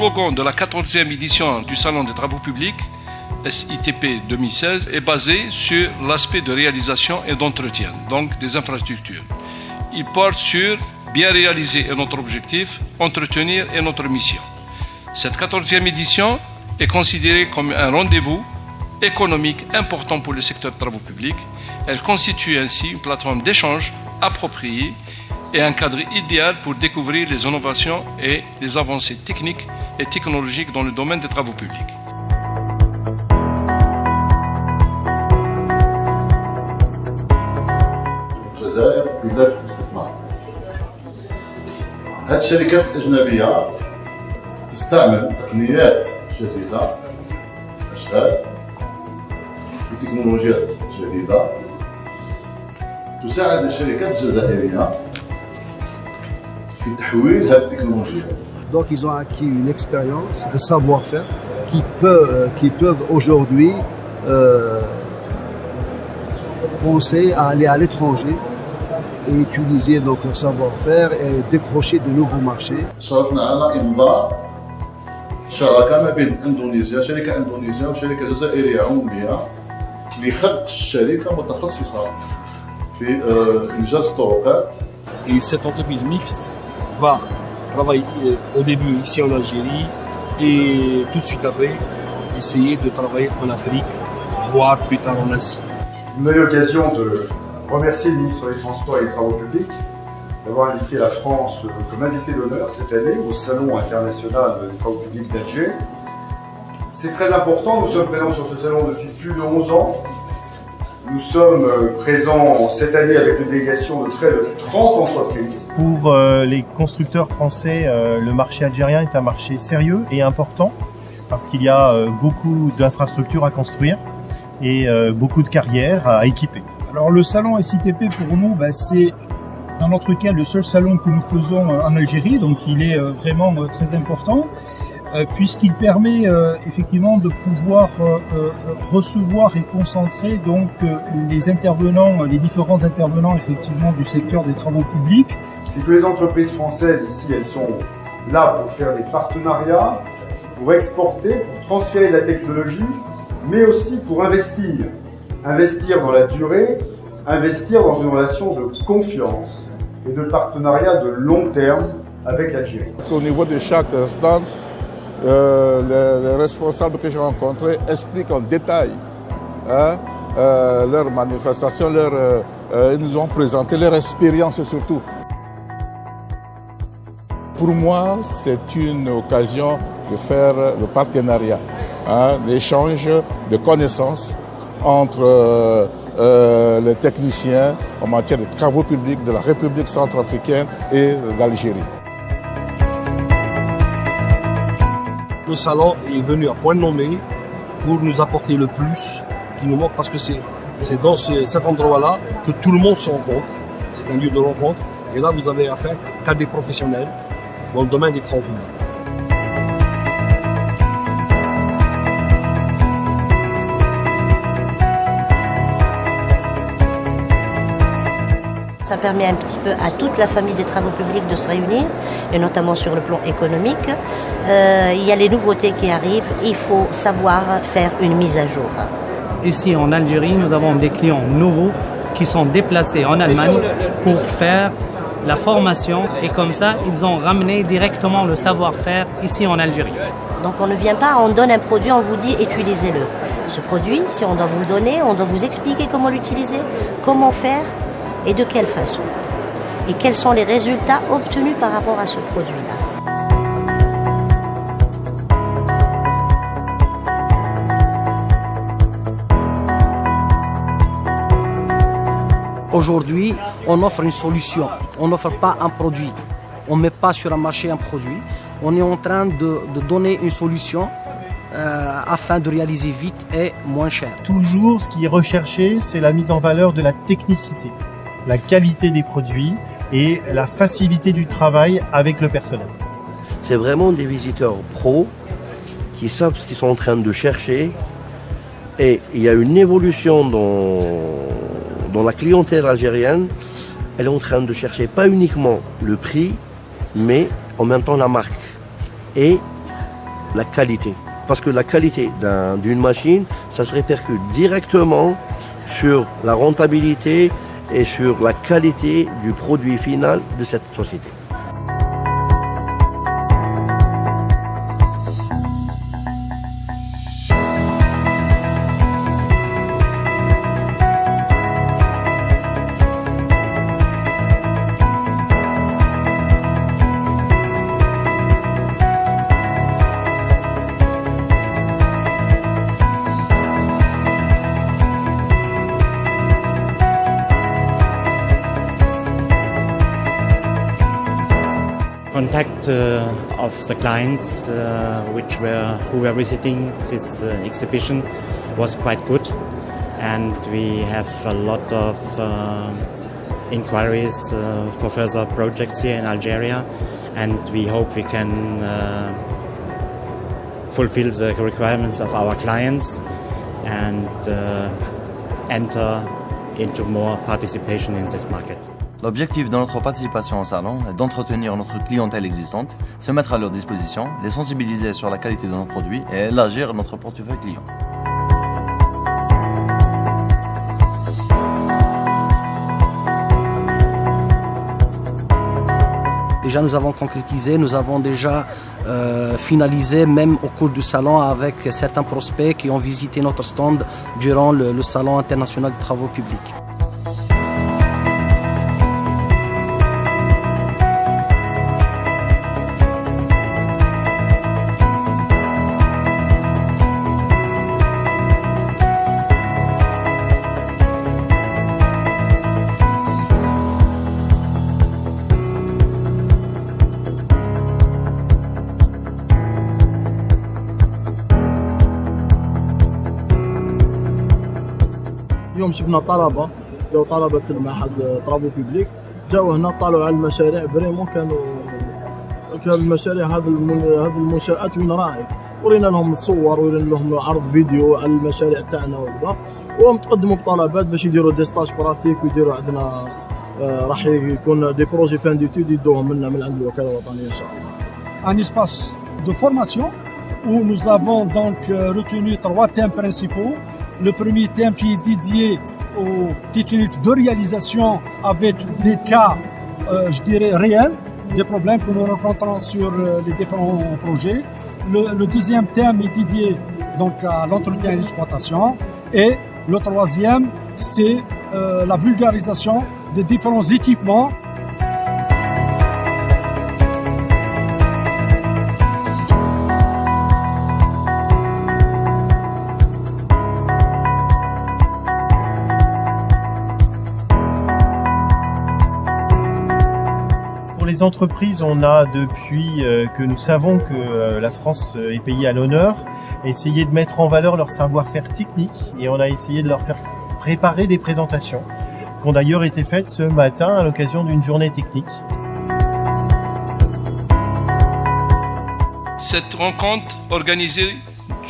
slogan de la 14e édition du Salon des Travaux Publics, SITP 2016, est basé sur l'aspect de réalisation et d'entretien, donc des infrastructures. Il porte sur bien réaliser est notre objectif, entretenir est notre mission. Cette 14e édition est considérée comme un rendez-vous économique important pour le secteur des travaux publics. Elle constitue ainsi une plateforme d'échange appropriée et un cadre idéal pour découvrir les innovations et les avancées techniques et technologiques dans le domaine des travaux publics. الجزائر بلاد الاستثمار. هذه الشركات الأجنبية تستعمل تقنيات جديدة أشغال وتكنولوجيات جديدة تساعد الشركات الجزائرية في تحويل هذه التكنولوجيات. Donc ils ont acquis une expérience, un savoir-faire qui peuvent aujourd'hui penser à aller à l'étranger et utiliser donc leur savoir-faire et décrocher de nouveaux marchés. شرفنا على إمضاء شراكة ما بين إندونيسيا، شركة إندونيسية وشركة جزائرية عمومية لخلق شركة متخصصة في إنجاز الطرقات. Et cette entreprise mixte va travailler au début ici en Algérie et tout de suite après essayer de travailler en Afrique, voire plus tard en Asie. Nous avons eu l'occasion de remercier le ministre des Transports et des Travaux Publics d'avoir invité la France comme invité d'honneur cette année au Salon international des Travaux Publics d'Alger. C'est très important, nous sommes présents sur ce salon depuis plus de 11 ans. Nous sommes présents cette année avec une délégation de près de 30 entreprises. Pour les constructeurs français, le marché algérien est un marché sérieux et important parce qu'il y a beaucoup d'infrastructures à construire et beaucoup de carrières à équiper. Alors le salon SITP pour nous, c'est dans notre cas le seul salon que nous faisons en Algérie, donc il est vraiment très important puisqu'il permet effectivement de pouvoir recevoir et concentrer donc les intervenants, les différents intervenants effectivement du secteur des travaux publics. C'est que les entreprises françaises ici, elles sont là pour faire des partenariats, pour exporter, pour transférer de la technologie, mais aussi pour investir. Investir dans la durée, investir dans une relation de confiance et de partenariat de long terme avec l'Algérie. Au niveau de chaque stand, les responsables que j'ai rencontrés expliquent en détail leurs manifestations, ils nous ont présenté leur expérience surtout. Pour moi, c'est une occasion de faire le partenariat, l'échange de connaissances entre les techniciens en matière de travaux publics de la République centrafricaine et d'Algérie. Le salon est venu à point nommé pour nous apporter le plus qui nous manque parce que c'est dans cet endroit-là que tout le monde se rencontre. C'est un lieu de rencontre et là vous avez affaire qu'à des professionnels dans le domaine des travaux publics. Ça permet un petit peu à toute la famille des travaux publics de se réunir, et notamment sur le plan économique. Il y a les nouveautés qui arrivent, il faut savoir faire une mise à jour. Ici en Algérie, nous avons des clients nouveaux qui sont déplacés en Allemagne pour faire la formation et comme ça, ils ont ramené directement le savoir-faire ici en Algérie. Donc on ne vient pas, on donne un produit, on vous dit utilisez-le. Ce produit, si on doit vous le donner, on doit vous expliquer comment l'utiliser, comment faire, et de quelle façon. Et quels sont les résultats obtenus par rapport à ce produit-là. Aujourd'hui, on offre une solution, on n'offre pas un produit. On ne met pas sur un marché un produit. On est en train de donner une solution afin de réaliser vite et moins cher. Toujours, ce qui est recherché, c'est la mise en valeur de la technicité, la qualité des produits et la facilité du travail avec le personnel. C'est vraiment des visiteurs pros qui savent ce qu'ils sont en train de chercher et il y a une évolution dans la clientèle algérienne. Elle est en train de chercher pas uniquement le prix, mais en même temps la marque et la qualité. Parce que la qualité d'une machine, ça se répercute directement sur la rentabilité et sur la qualité du produit final de cette société. Contact of the clients who were visiting this exhibition was quite good, and we have a lot of inquiries for further projects here in Algeria, and we hope we can fulfill the requirements of our clients and enter into more participation in this market. L'objectif de notre participation au salon est d'entretenir notre clientèle existante, se mettre à leur disposition, les sensibiliser sur la qualité de nos produits et élargir notre portefeuille client. Déjà, nous avons concrétisé, nous avons déjà finalisé, même au cours du salon, avec certains prospects qui ont visité notre stand durant le Salon international des travaux publics. اليوم شفنا طلبه جاوا طلبه المعهد طرابو بيبليك جاوا هنا طالعوا على المشاريع فريمون كان المشاريع هذه المنشآت وين راهي ورينا لهم الصور ورينا لهم عرض فيديو على المشاريع تاعنا وكذا وهم تقدموا بطلبات باش يديروا دي ستاج براتيك ويديروا عندنا راح يكون دي بروجي فان ديتود يدوهم لنا من عند الوكاله الوطنيه ان شاء الله. Un espace de formation où nous avons donc retenu 3 thèmes principaux. Le premier thème qui est dédié aux techniques de réalisation avec des cas, je dirais, réels, des problèmes que nous rencontrons sur les différents projets. Le deuxième thème est dédié donc à l'entretien et l'exploitation. Et le troisième, c'est la vulgarisation des différents équipements. Pour les entreprises, on a depuis que nous savons que la France est pays à l'honneur, essayé de mettre en valeur leur savoir-faire technique et on a essayé de leur faire préparer des présentations qui ont d'ailleurs été faites ce matin à l'occasion d'une journée technique. Cette rencontre organisée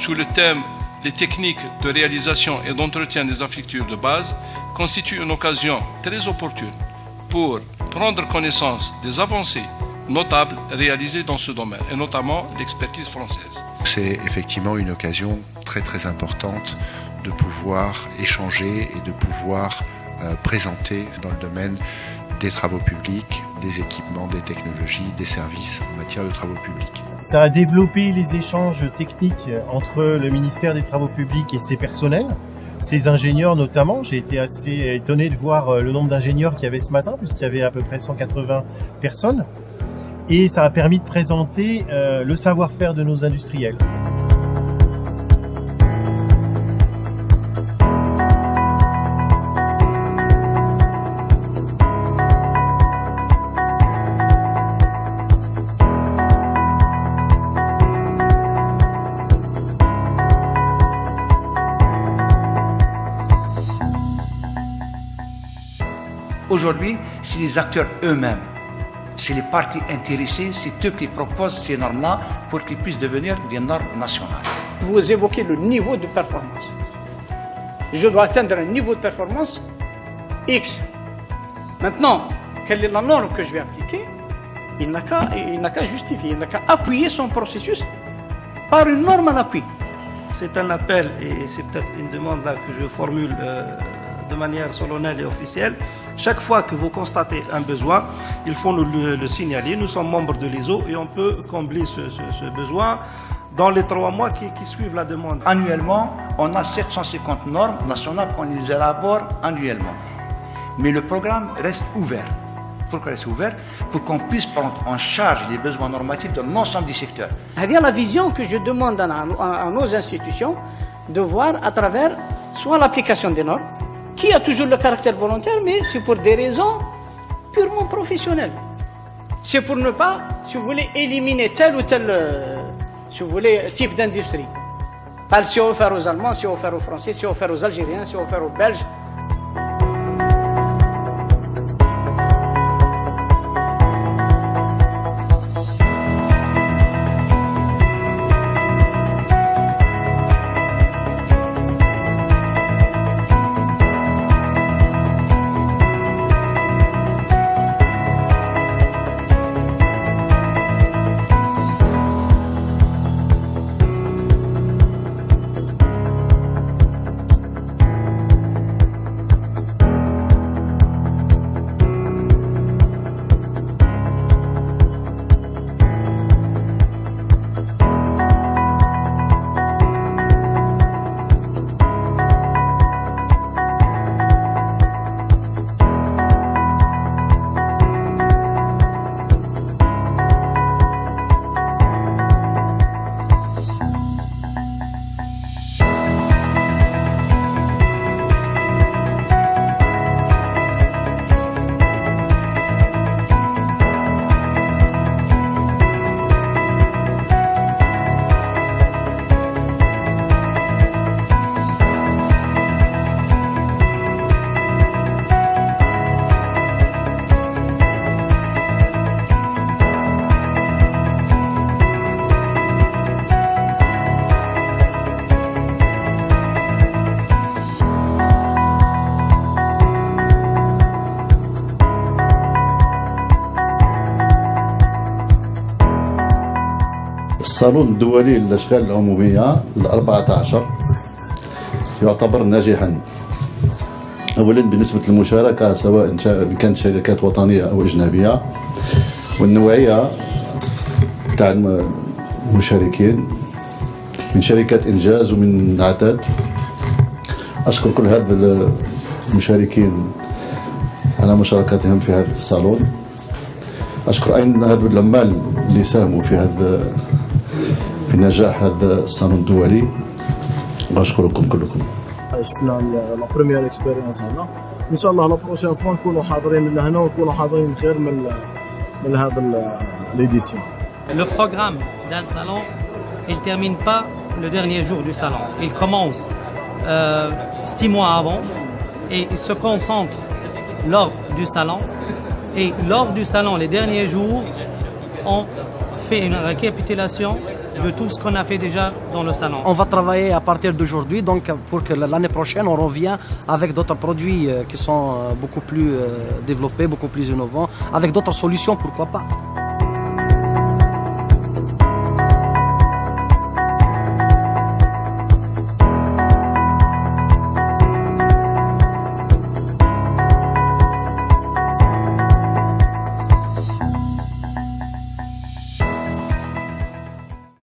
sous le thème « Les techniques de réalisation et d'entretien des infrastructures de base » constitue une occasion très opportune pour prendre connaissance des avancées notables réalisées dans ce domaine, et notamment l'expertise française. C'est effectivement une occasion très très importante de pouvoir échanger et de pouvoir présenter dans le domaine des travaux publics, des équipements, des technologies, des services en matière de travaux publics. Ça a développé les échanges techniques entre le ministère des Travaux publics et ses personnels, ses ingénieurs notamment. J'ai été assez étonné de voir le nombre d'ingénieurs qu'il y avait ce matin, puisqu'il y avait à peu près 180 personnes. Et ça a permis de présenter le savoir-faire de nos industriels. Aujourd'hui, c'est les acteurs eux-mêmes, c'est les parties intéressées, c'est eux qui proposent ces normes-là pour qu'ils puissent devenir des normes nationales. Vous évoquez le niveau de performance. Je dois atteindre un niveau de performance X. Maintenant, quelle est la norme que je vais appliquer? Il n'a qu'à justifier, il n'a qu'à appuyer son processus par une norme en appui. C'est un appel et c'est peut-être une demande là que je formule de manière solennelle et officielle. Chaque fois que vous constatez un besoin, il faut nous le signaler. Nous sommes membres de l'ISO et on peut combler ce besoin dans les 3 mois qui suivent la demande. Annuellement, on a 750 normes nationales qu'on les élabore annuellement. Mais le programme reste ouvert. Pourquoi reste ouvert? Pour qu'on puisse prendre en charge les besoins normatifs de l'ensemble du secteur. C'est la vision que je demande à nos institutions de voir à travers soit l'application des normes, qui a toujours le caractère volontaire, mais c'est pour des raisons purement professionnelles. C'est pour ne pas, si vous voulez, éliminer tel ou tel, si vous voulez, type d'industrie. Pas si offert aux Allemands, si offert aux Français, si offert aux Algériens, si offert aux Belges. الصالون الدولي للأشغال العمومية ال14 يعتبر ناجحا. أولا بالنسبة للمشاركة سواء كانت شركات وطنية أو أجنبية، والنوعية تاع المشاركين من شركات إنجاز ومن عتاد. أشكر كل هذا المشاركين على مشاركتهم في هذا الصالون. أشكر أيضا هذا العمال اللي ساهموا في نجاح هذا الصالون الدولي، وأشكركم كلكم. شفنا لا بروميير اكسبيريونس هنا، ان شاء الله لا بروشين فوا نكونوا حاضرين لهنا ونكونوا حاضرين خير من هذا l'édition. Le programme d'un salon, il ne termine pas le dernier jour du salon. Il commence 6 mois avant et il se concentre lors du salon. Et lors du salon, les derniers jours, on fait une récapitulation de tout ce qu'on a fait déjà dans le salon. On va travailler à partir d'aujourd'hui, donc pour que l'année prochaine, on revient avec d'autres produits qui sont beaucoup plus développés, beaucoup plus innovants, avec d'autres solutions, pourquoi pas.